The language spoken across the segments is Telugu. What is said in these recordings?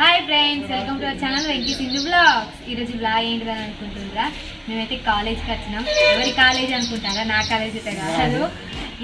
Hi friends, welcome to our channel Venky Sindhu blogs. ఈరోజు బ్లాగ్ ఏంటిదని అనుకుంటుందా? మేమైతే కాలేజ్కి వచ్చినాం. ఎవరి కాలేజ్ అనుకుంటారా? నా కాలేజ్ అయితే కాదు.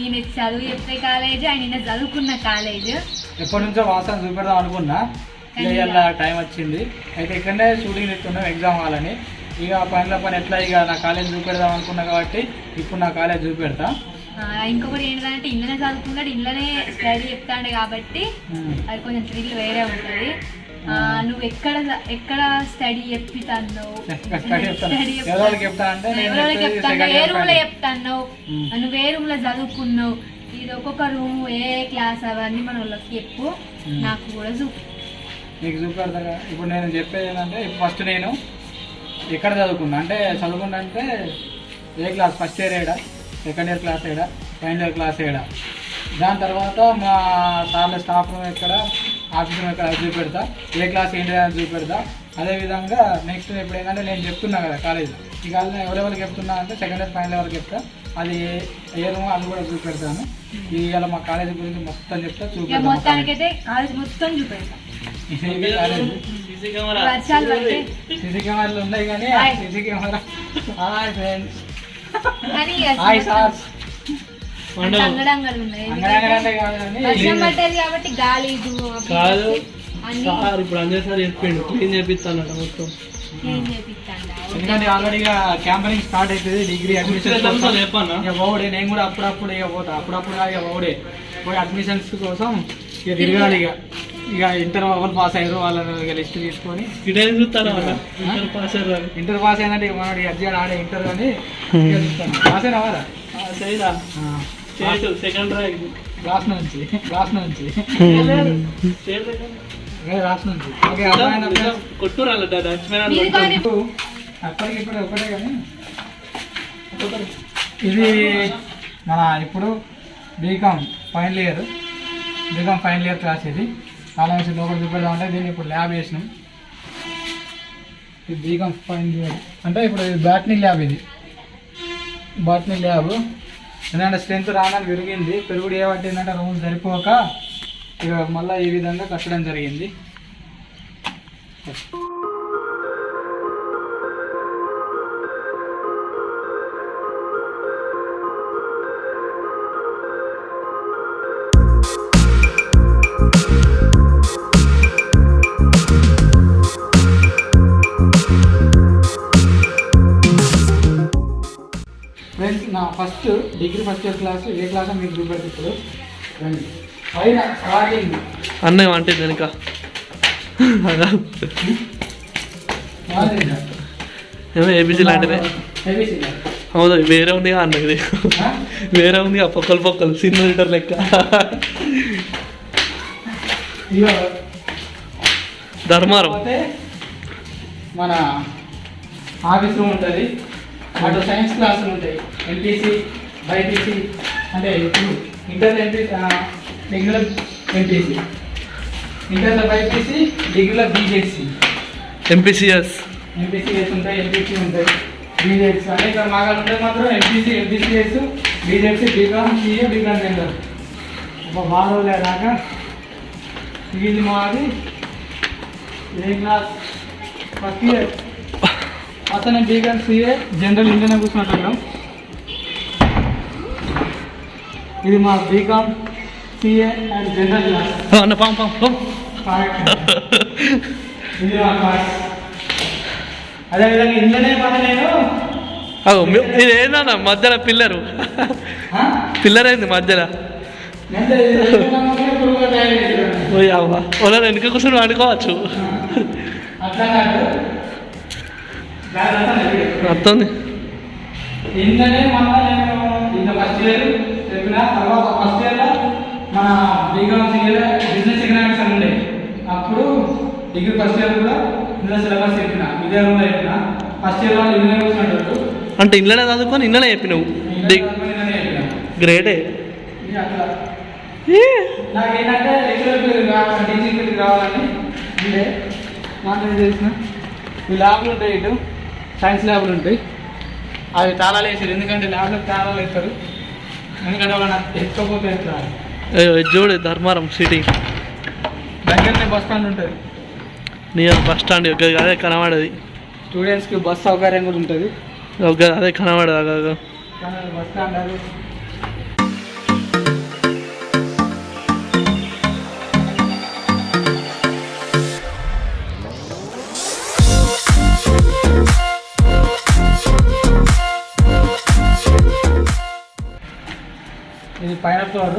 ఈయన చదువు చెప్పే కాలేజ్, ఆయన నిన్న చదువుకున్న కాలేజ్. ఎప్పటి నుంచో వాసన చూపెడదాం అనుకున్నా, ఇలా టైం వచ్చింది. అయితే ఇక్కడనే షూటింగ్ ఎత్తున్నాం ఎగ్జామ్ హాలని. ఇక పని ఎట్లా ఇక నా కాలేజ్ చూపెడదాం అనుకున్నా కాబట్టి ఇప్పుడు నా కాలేజ్ చూపెడతా. ఇంకొకటి ఏంటంటే ఇంట్లోనే చదువుకున్నాడు, ఇంట్లోనే స్టడీ చెప్తాడు కాబట్టి అది కొంచెం థ్రిల్ వేరే ఉంటుంది. నువ్వు ఎక్కడ స్టడీ చెప్తాను, ఏ రూమ్ లో చెప్తాను, నువ్వు ఏ రూమ్ లో చదువుకున్నావు, ఇది ఒక్కొక్క రూమ్ ఏ క్లాస్ అవన్నీ మన వాళ్ళకి చెప్పు, నాకు కూడా చూపు. నీకు చూపెడతా. ఇప్పుడు నేను చెప్పేది ఏంటంటే, ఫస్ట్ నేను ఎక్కడ చదువుకున్నా అంటే ఏ క్లాస్, ఫస్ట్ ఇయర్ ఏడా, సెకండ్ ఇయర్ క్లాస్ ఏడా, ఫైనల్ ఇయర్ క్లాస్ ఏడా, దాని తర్వాత మా సార్ల స్టాఫ్ రూమ్ ఎక్కడ, ఆఫీస్ రూమ్ ఎక్కడ చూపెడతా, ఏ క్లాస్ ఏంటి అని చూపెడతా. అదేవిధంగా నెక్స్ట్ ఇప్పుడు ఏంటంటే నేను చెప్తున్నా కదా కాలేజ్, ఈ కాలేజ్ ఎవరెవరికి చెప్తున్నా అంటే సెకండ్ ఇయర్ ఫైనల్ వరకు చెప్తా, అది ఏ రూమ్ అది కూడా చూపెడతాను. ఇవాళ మా కాలేజ్ గురించి మొత్తం చెప్తా, సీసీ కెమెరాలు ఉన్నాయి కానీ సీసీ కెమెరా ఎందుకంటే ఆల్రెడీగా క్యాంపరింగ్ స్టార్ట్ అవుతుంది. డిగ్రీ అడ్మిషన్ పోవుడే, నేను కూడా అప్పుడప్పుడు ఇక పోతా, అప్పుడప్పుడు ఇక పోవుడే పోయి అడ్మిషన్స్ కోసం ఇక తిరగాలి. ఇక ఇంటర్ వాళ్ళు పాస్ అయ్యారు, వాళ్ళని లిస్ట్ తీసుకొని ఇంటర్ పాస్ అయిందంటే మనకి అర్జెంట్ ఆడే ఇంటర్ అని పాస్ అయినా వారా సెకండ్ క్లాస్ నుంచి అప్పటికిప్పుడు ఒకటే కానీ ఇది మన ఇప్పుడు బీకామ్ ఫైనల్ ఇయర్ క్లాస్. ఇది చాలా మంది లోపల చూపెడదామంటే దీన్ని ఇప్పుడు ల్యాబ్ చేసినాం. ఇది బీకామ్ ఫైనల్ ఇయర్ అంటే ఇప్పుడు బాటనీ ల్యాబ్. ఇది బాటనీ ల్యాబ్ ఎందుకంటే స్ట్రెంత్ రాగానే పెరుగుడు ఏమంటే రూమ్ సరిపోక ఇక మళ్ళీ ఈ విధంగా కట్టడం జరిగింది. ఫ్రెండ్స్, నా డిగ్రీ ఫస్ట్ ఇయర్ క్లాస్ ఏ క్లాస్ మీకు చూపెడుతుంది ఇప్పుడు పైన స్టార్టింగ్ అన్న అంటే వెనుక ఏబిసి లాంటిదే. అవును, వేరే ఉంది అన్నది, వేరే ఉంది పొక్కలు సినిమా లీటర్ లెక్క. ధర్మారం మన ఆఫీస్ రూమ్ ఉంటుంది, అటు సైన్స్ క్లాసులు ఉంటాయి, ఎంపీసీ బైపీసీ అంటే ఇప్పుడు ఇంటర్ డిగ్రీలో ఎంపీసీ, ఇంటర్లో బైపీసీ, డిగ్రీలో బీజెడ్సీ, ఎంపీసీఎస్ ఉంటాయి, ఎంపీసీ ఉంటాయి, బీజెడ్సీ అంటే ఇక్కడ మాకు ఉంటే మాత్రం MPCS, BZC, BCom CA, BCom centre బాగా దాకా. ఇది మాది ఏ క్లాస్ ఫస్ట్ ఇయర్. అతను బీకామ్ సీఏ జనరల్ ఇండియన్ కూర్చున్నట్టు. ఇది మా బీకామ్ సీఏ అండ్ జనరల్ ఇది మా క్లాస్. అదేవిధంగా ఇంట్లోనే పని నేను ఇది ఏందన్నా మధ్యలో పిల్లర్ అయింది మధ్యలో. వాళ్ళ వెనుక కూర్చొని వాడుకోవచ్చు. అర్థంది ఇంట్లోనే మళ్ళీ నేను ఫస్ట్ ఇయర్ చెప్పిన తర్వాత ఫస్ట్ ఇయర్లో మన బీకామ్ సీఏలో బిజినెస్ ఎకనామిక్స్ అని ఉండే. అప్పుడు డిగ్రీ ఫస్ట్ ఇయర్ కూడా ఇందులో సిలబస్ చెప్పిన, ఇదే రూమ్లో చెప్పిన. ఫస్ట్ ఇయర్ వాళ్ళు ఇందులో కూర్చున్నట్టు అంటే ఇంట్లోనే చదువుకొని ఇంట్లోనే చెప్పినావు. గ్రేటే. అట్లా నాకేంటంటే టీచింగ్ ఫీల్డ్కి రావాలని ఉండే. నాకు ఏం చేసిన ఈ ల్యాబ్లు ఉంటాయి, ఇటు సైన్స్ ల్యాబ్లు ఉంటాయి, అవి తాళాలు వేసారు. ఎందుకంటే ల్యాబ్లకు తాళాలు వేస్తారు, ఎందుకంటే వాళ్ళని ఎక్కకపోతే చూడు ధర్మారం సిటీ దగ్గరనే బస్ స్టాండ్ ఉంటుంది. నియర్ బస్ స్టాండ్ అదే కనబడది. స్టూడెంట్స్కి బస్ సౌకర్యం కూడా ఉంటుంది. అదే కనబడదు బస్ స్టాండ్ అది. ఇది పైన ఫ్లోర్.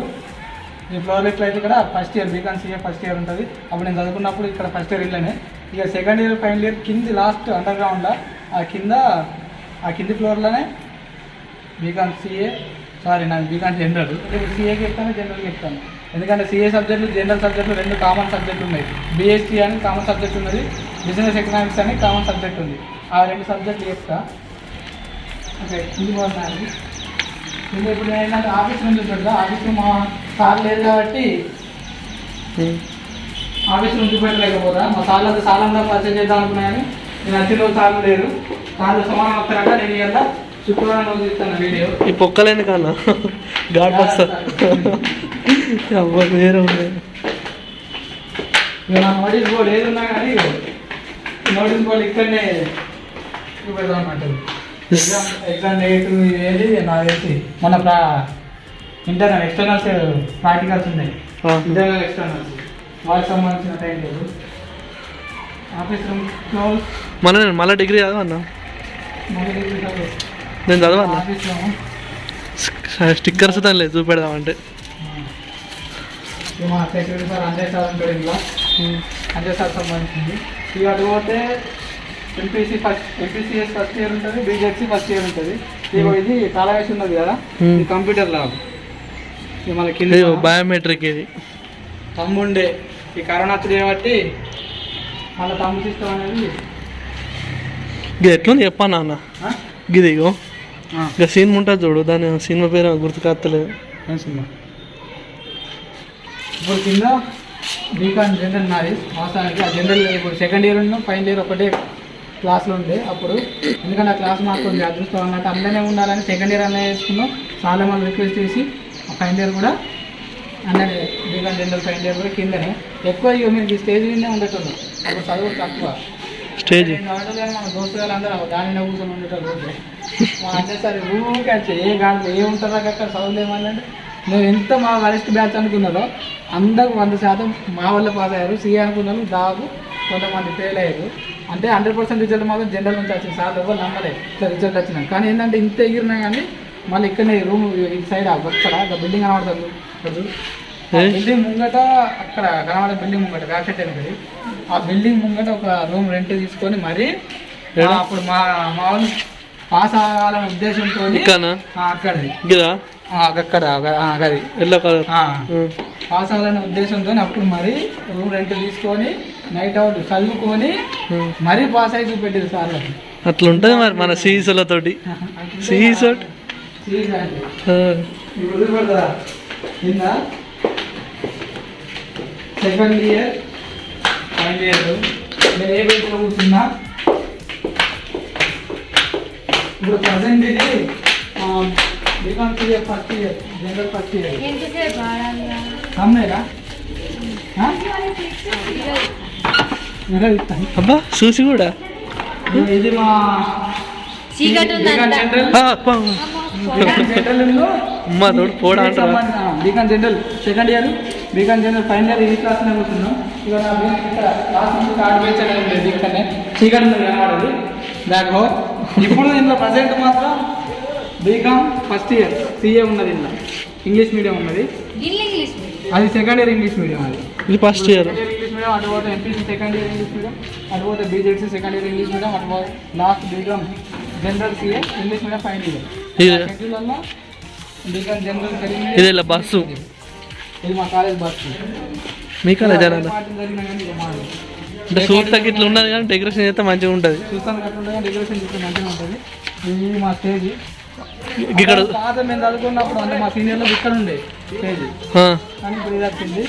ఈ ఫ్లోర్ ఎట్లయితే ఇక్కడ first year beacon CA first year ఉంటుంది. అప్పుడు నేను చదువుకున్నప్పుడు ఇక్కడ ఫస్ట్ ఇయర్ ఇళ్ళనే. ఇక సెకండ్ ఇయర్ ఫైనల్ ఇయర్ కింది లాస్ట్ అండర్ గ్రౌండ్లో ఆ కింది ఫ్లోర్లోనే బీకాన్ సీఏ నాకు బీకాన్ జనరల్. ఇప్పుడు సీఏకి చెప్తాను, జనరల్కి చెప్తాను. ఎందుకంటే సీఏ సబ్జెక్టులు జనరల్ సబ్జెక్టులు రెండు కామన్ సబ్జెక్టులు ఉన్నాయి. బీఎస్సీ అని కామన్ సబ్జెక్ట్ ఉన్నది, బిజినెస్ ఎకనామిక్స్ అని కామన్ సబ్జెక్ట్ ఉంది. ఆ రెండు సబ్జెక్టులు చెప్తా. ఓకే, ఇది బాగున్నాయి. ఇంకా ఇప్పుడు ఏంటంటే ఆఫీస్ నుంచి చూపెడతా. ఆఫీస్లో మా సార్ లేదు కాబట్టి ఆఫీస్ నుంచి చూపెట్టలేకపోతా. మా సార్లు అంతా సాలంగా పరిచయం చేద్దాం అనుకున్నాను. నేను వచ్చిన రోజు సార్లు లేరు. సార్లు సమానం వస్తారంట. నేను ఇవాళ శుక్రవారం రోజు ఇస్తాను వీడియో. ఈ పొక్కలేని కన్నా గాడ్ వస్తా వేరే ఉంది. ఇక నా నోటీస్ బోర్డు ఏది ఉన్నా కానీ నోటీస్ బోర్డు ఇక్కడనే చూపెడదాం అన్నట్టు. ఎగ్జామ్ డేట్ ఏది నాకు తెలిసి మన ఇంటర్నల్ ఎక్స్టర్నల్స్ ప్రాక్టికల్స్ ఉన్నాయి. ఇంటర్నల్ ఎక్స్టర్నల్స్ వాళ్ళకి సంబంధించిన టైం లేదు. Office room close. మళ్ళీ డిగ్రీ చదవన్నా? నేను చదవన్నా. ఆఫీస్ రూమ్ స్టిక్కర్స్ దాని లేదు చూపెడదామంటే. మా సెక్యూరిటీ సార్ అంజయ్ సార్ ఉంటాడు. ఇంట్లో అంజయ్ సార్ సంబంధించింది. ఇక అటు పోతే ఎంపీసీఎస్ ఫస్ట్ ఇయర్ ఉంటుంది, బీజెడ్సీ ఫస్ట్ ఇయర్ ఉంటుంది. ఇక ఇది కాలవేసి ఉన్నది కదా, ఇది కంప్యూటర్ ల్యాబ్. ఇక మన కింద బయోమెట్రిక్. ఇది తమ్ముండే ఈ కరోనా వచ్చింది కాబట్టి మళ్ళీ తమ్ము సిస్టమ్ అనేది ఇది ఎట్లుంది చెప్పాను అన్న. ఇది ఇగో ఇక సినిమా ఉంటుంది చూడు, దాని సినిమా పేరు గుర్తుకొత్తలేదు. సినిమా ఇప్పుడు కింద బీకాన్ జనరల్ నాది వాస్తవానికి. ఆ జనరల్ ఇప్పుడు సెకండ్ ఇయర్ ఉన్న ఫైనల్ ఇయర్ ఒకటే క్లాస్లో ఉండే అప్పుడు. ఎందుకంటే ఆ క్లాస్ మాకు కొంచెం అదృష్టం అన్నట్టు అందరినే ఉండాలని సెకండ్ ఇయర్ అన్న వేసుకున్నాం. చాలా మంది రిక్వెస్ట్ చేసి ఆ ఫైనల్ ఇయర్ కూడా అన్ననే బీకాన్ జనరల్ ఫైనల్ ఇయర్ కూడా కిందనే. ఎక్కువ ఇక మీకు స్టేజ్ మీదనే ఉండేటోళ్ళు. అప్పుడు చదువు తక్కువ స్టేజ్ కానీ మన దోస్తులు అందరూ దాని కూర్చొని ఉండేటోళ్ళు. మా అంటే సరే ఊరికే ఏ గాలి ఏముంటారో అక్కడ చదువులేమనంటే నువ్వు ఎంత మా వరిష్ఠ బ్యాచ్ అనుకున్నారో అందరూ 100% మా వల్ల పాస్ అయ్యారు. సీఏ అనుకున్నారు, దాదాపు కొంతమంది ఫెయిల్ అయ్యారు. అంటే 100% రిజల్ట్ మాత్రం జనరల్ నుంచి వచ్చింది. సార్ ఎవరు నమ్మలేదు ఇట్లా రిజల్ట్ వచ్చినాయి. కానీ ఏంటంటే ఇంత ఎగిరినా కానీ మళ్ళీ ఇక్కడనే రూమ్ ఇటు సైడ్ అక్కడ బిల్డింగ్ కనబడుతుంది. బిల్డింగ్ ముంగట అక్కడ కనబడే బిల్డింగ్ ముంగట బ్యాక్ సైడ్ అనేది ఆ బిల్డింగ్ ముంగట ఒక రూమ్ రెంట్ తీసుకొని మరీ అప్పుడు మా వాళ్ళు పాస్ అవ్వాలనే ఉద్దేశంతో అక్కడది అక్కడ అది ఎల్లో కలర్ పాస్ అవ్వాలనే ఉద్దేశంతో అప్పుడు మరి రూమ్ రెంట్ తీసుకొని నైట్ అవుట్ చదువుకొని మరీ పాస్ అయి చూపెట్టారు సార్. అట్లా ఉంటుంది మరి మన సీఈసోలతోటి. సీఈసో పెడతారా కింద సెకండ్ ఇయర్ ఫైనల్ ఇయర్ నేను ఏ బెంచ్లో కూర్చున్నా. ఇప్పుడు ప్రజెంట్ ఇది BCom CA first year general first year. అమ్మేరా అబ్బా చూసి కూడా ఇది మా అమ్మా తోడు పోడా అంటారా. BCom general second year, BCom general final year ఈ క్లాస్లో కూర్చున్నాం. ఇక ఇక్కడ క్లాస్ ముందు కార్డు బెంచ్ అనేది ఉండేది. ఇక్కడనే చీకటి ఉంది కనబడేది బ్యాక్ హో. ఇప్పుడు ఇందులో ప్రజెంట్ మాత్రం బీకామ్ ఫస్ట్ ఇయర్ సీఏ ఉన్నది. ఇందులో ఇంగ్లీష్ మీడియం ఉన్నది. అది సెకండ్ ఇయర్ ఇంగ్లీష్ మీడియం. అది ఇది ఫస్ట్ ఇయర్ ఇంగ్లీష్ మీడియం. అటు పోతే MPC second year English medium, అటు పోతే BZC second year English medium, అటు పోతే last BCom general CA English medium final year. షెడ్యూల్లో బీకామ్ జనరల్ జరిగింది. ఇది ఇలా బస్సు. ఇది మా కాలేజ్ బస్సు. మీ కాలేజ్ జరిగినా కానీ అంటే చూస్తాకి ఇట్లా ఉన్నది కానీ డెకరేషన్ చేస్తే మంచిగా ఉంటుంది. చూస్తాను అట్లా డెకరేషన్ చేస్తే మంచిగా ఉంటుంది. ఇది మా స్టేజ్. ఇక్కడ పాత మేము చదువుకున్నప్పుడు అంటే మా సీనియర్లో ఇక్కడ ఉండే స్టేజ్, కానీ ఇప్పుడు ఇది వచ్చింది.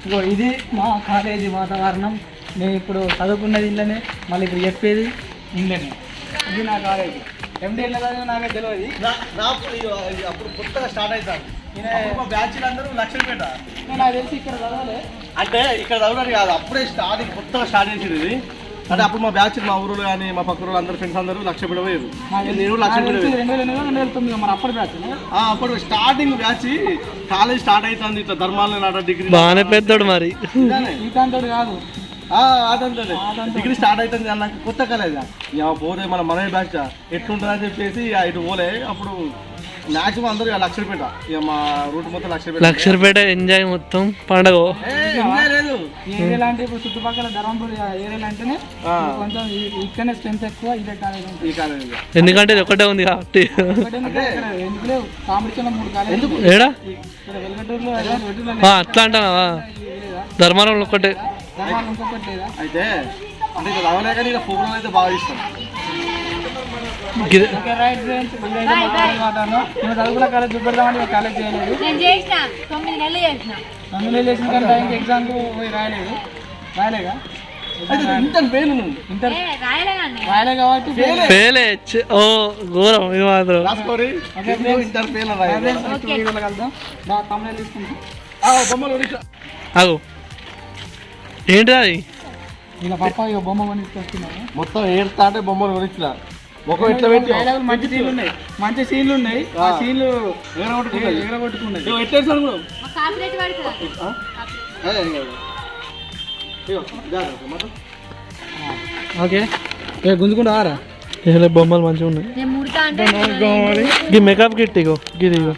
ఇగో ఇది మా కాలేజీ వాతావరణం. నేను ఇప్పుడు చదువుకున్నది ఇళ్ళనే, మళ్ళీ ఇప్పుడు చెప్పేది ఇళ్ళనే. ఇది నా కాలేజీ. ఎండి ఇళ్ళ నాకే తెలియదు. అప్పుడు కొత్తగా స్టార్ట్ అవుతాను. బ్యాచ్లు అందరూ లక్షలపేట. నాకు తెలిసి ఇక్కడ చదవాలి అంటే ఇక్కడ చదవడానికి కాదు, అప్పుడే కొత్తగా స్టార్ట్ చేసింది ఇది. అంటే అప్పుడు మా బ్యాచ్ మా ఊరు కానీ మా పక్క ఊరు అందరు ఫ్రెండ్స్ అందరూ లక్షపేట పోయారు. నేను లక్షపేట పోయాను. 2009 మరి అప్పుడు బ్యాచ్ అప్పుడు స్టార్టింగ్ బ్యాచ్ కాలేజ్ స్టార్ట్ అవుతుంది ఇట్లా ధర్మాల నాట డిగ్రీ బాగానే పెద్దోడు మరి. ఈతాంతోడు కాదు అదంతే డిగ్రీ స్టార్ట్ అవుతుంది నాకు కొత్త కాలేజ్ పోతే మన మనమే బ్యాచ్ ఎట్లుంటుందని చెప్పేసి ఇటు పోలే. అప్పుడు మ్యాక్సిమం అందరూ లక్షపేట ఇక మా రూట్ మొత్తం లక్షపేట ఎంజాయ్ మొత్తం పండగ ఎంజాయ్ లేదు. ఏరియా అంటే ఇప్పుడు చుట్టుపక్కల ధర్మపురి ఏరియాలు అంటేనే కొంచెం ఇక్కడనే స్ట్రెంత్ ఎక్కువ ఇదే కాలేజ్ ఈ కాలేజ్ ఎందుకంటే ఇది ఒకటే ఉంది కాబట్టి. ఎందుకు లేవు కాంపిటీషన్ 3 కాలేజ్ ఏడా వెలుగటూరులో అట్లా అంటావా? ధర్మారంలో ఒకటే. ఇంకొకటి లేదా అయితే అంటే ఇక రావలేక ఇక ఫోన్ అయితే బాగా ఇష్టం. రైట్ ఫ్రెండ్స్ నేను చదువుకున్న కాలేజ్ చూపెడదామని కాలేజ్ చేయలేదు. నేను చేసిన 9 నెలలు చేసిన. 9 నెలలు చేసిన కానీ టైంకి ఎగ్జామ్కు పోయి రాయలేగా ఇంటర్ ఫెయిల్ ఇంటర్ రాయలేదండి. రాయలే కాబట్టి ఫెయిలే. ఓ ఘోరం ఇది మాత్రం. రాసుకోరి ఇంటర్ ఫెయిల్ కలుద్దాం బాగా తమిళ తీసుకుంటాం. బొమ్మలు ఆగు ఏంటి అది? ఇలా పప్ప ఇక బొమ్మ కొనిస్తున్నాను. మొత్తం ఏడుస్తా అంటే బొమ్మలు కొనిచ్చిన ముఖం ఎట్లా పెట్టి మంచి సీన్లు ఉన్నాయి ఆ సీన్లు ఎగరగొట్టుకున్నాయి. ఎట్లా మా కాపీరైట్ పడుతుంది. ఓకే గుంజుకుంటా రా బొమ్మలు మంచిగా ఉన్నాయి. నేను ముడతా అంటే ఈ మేకప్ కిట్ ఇగో ఇది ఇగో